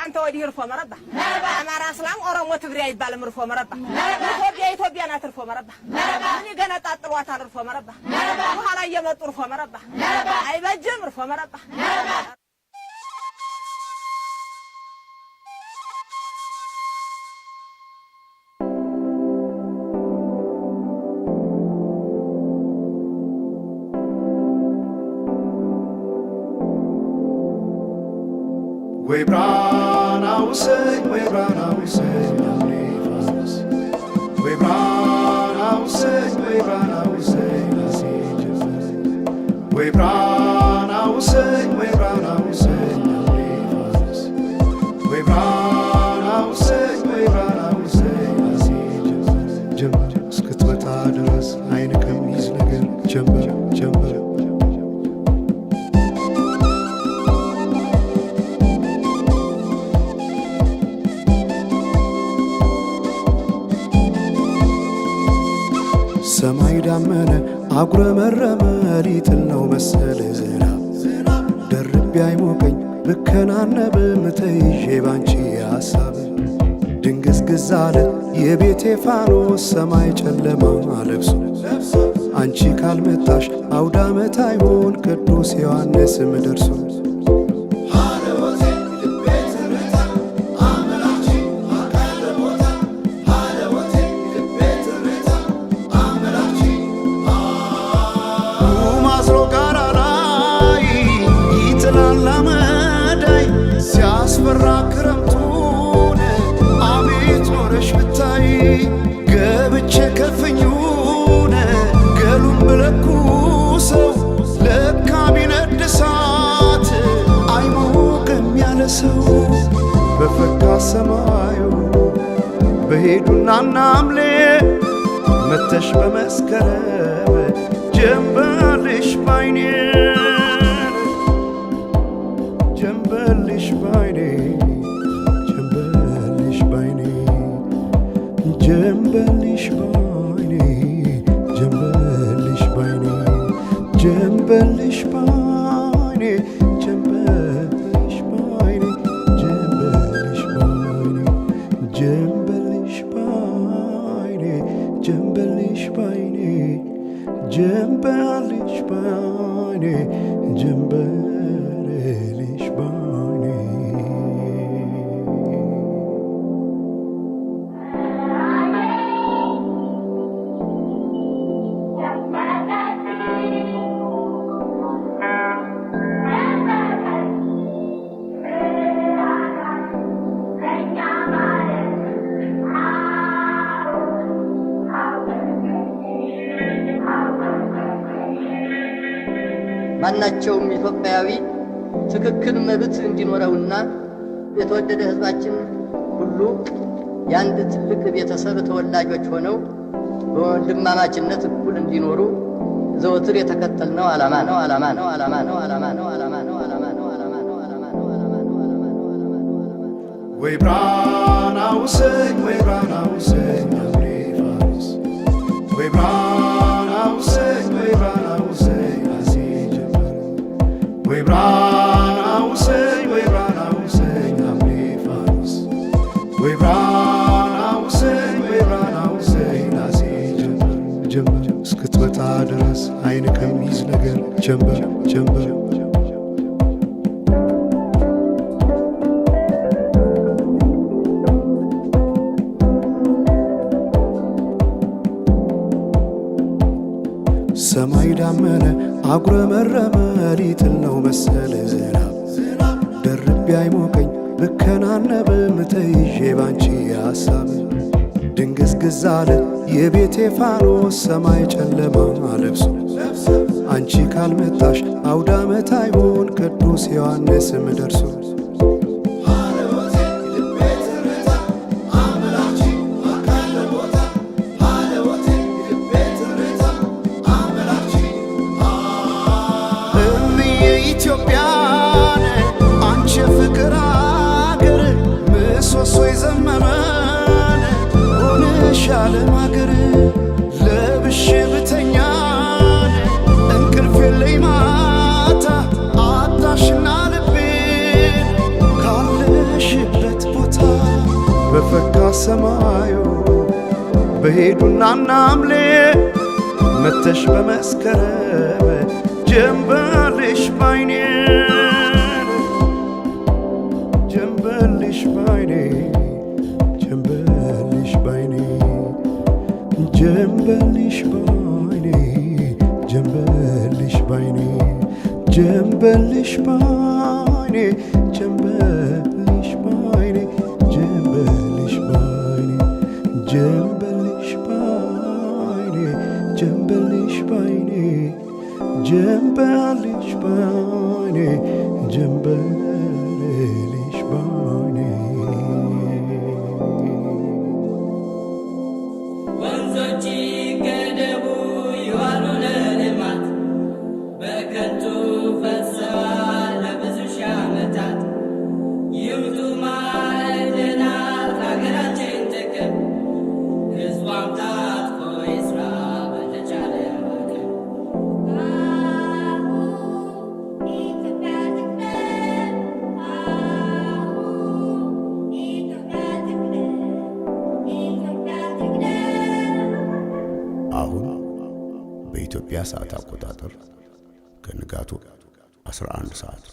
አንተ ወዲህ እርፎ መረባ አማራ እስላም ኦሮሞ ትግሬ አይባልም እርፎ መረባ ኢትዮጵያ ናት እርፎ መረባ እኔ ገና ጣጥሏታል እርፎ መረባ በኋላ እየመጡ እርፎ መረባ አይበጅም እርፎ መረባ We brought our say, we brought our say, we brought our say, we brought our say, we brought our say, we brought our say, we brought our say, we brought our say, jump, skut with others, I come easy again, jump. ሰማይ ዳመነ አጉረመረመ ሊጥል ነው መሰለ ዝናብ ደርቤ አይሞቀኝ ብከናነብ ምተይዤ ባንቺ ሐሳብ ድንግዝግዝ አለ የቤቴ ፋኖስ ሰማይ ጨለማ ለብሶ አንቺ ካልመጣሽ አውደ ዓመት አይሆን ቅዱስ ዮሐንስም ደርሶ ክረምቱን አቤት ኖረሽ ብታይ ገብቼ ከፍኙን ገሉን ብለኩሰው ለካ ቢነድ እሳት አይሞቅም ያለ ሰው በፈካ ሰማዩ በሄዱና ናምሌ መተሽ በመስከረም ጀንበልሽ ባይኔ ጀንበልሽ ባይኔ ጀንበልሽ ባይኔ ጀንበልሽ ባይኔ ጀንበልሽ ባይኔ ጀንበልሽ ባይኔ ጀንበልሽ ባይኔ ጀንበልሽ ባይኔ ጀንበልሽ ባይኔ ጀንበልሽ ባይኔ ጀንበልሽ ባይኔ ጀንበልሽ ባይኔ ማናቸውም ኢትዮጵያዊ ትክክል መብት እንዲኖረውና የተወደደ ሕዝባችን ሁሉ የአንድ ትልቅ ቤተሰብ ተወላጆች ሆነው በወንድማማችነት እኩል እንዲኖሩ ዘወትር የተከተልነው ዓላማ ነው። We brought our say, we brought our say, we brought our say, we brought our say, we brought our say, we brought our say, we brought our say, we brought our say, ጀምበር እስክትመጣ ድረስ አይን ከሚይዝ ነገር ጀምበር ሰማይ ዳመነ አጉረመረመ ሊጥል ነው መሰለ ዝናብ ደርቤ አይሞቀኝ ብከናነብ ምተይዤ ባንቺ ሐሳብ ድንግዝግዝ አለ የቤቴ ፋኖስ ሰማይ ጨለማ ለብሶ አንቺ ካልመጣሽ አውደ ዓመት አይሆን ቅዱስ ዮሐንስም ደርሶ ኢትዮጵያን አንቺ ፍቅር አገር ምሰሶ የዘመመን ሆነሻል ማገር ለብሼ ብተኛን እንቅልፍ የለኝ ማታ አጣሽና ልቤን ካለሽ ሰማዩ በሄዱና ናምሌ መተሽ በመስከረም ጀንበልሽ ባይኔ ጀንበልሽ ባይኔ ጀንበልሽ ባይኔ ጀንበልሽ ባይኔ ጀንበልሽ ባይኔ ጀንበልሽ ባይኔ ጀንበልሽ ባይኔ ጀንበልሽ ባይኔ ጀንበልሽ ባይኔ ጀንበልሽ ባይኔ ጀንበልሽ ባይኔ ጀንበልሽ ባይኔ ወንዞች ገደቡ ይዋሉ ለልማት በከንቱ ፈሰዋል ለብዙ ሺህ ዓመታት። ይምጡ ማዕድናት ለሀገራችን ጥቅም ሕዝቧም ታጥቆ ይስራ በተቻለ አቅም። አሁን በኢትዮጵያ ሰዓት አቆጣጠር ከንጋቱ 11 ሰዓት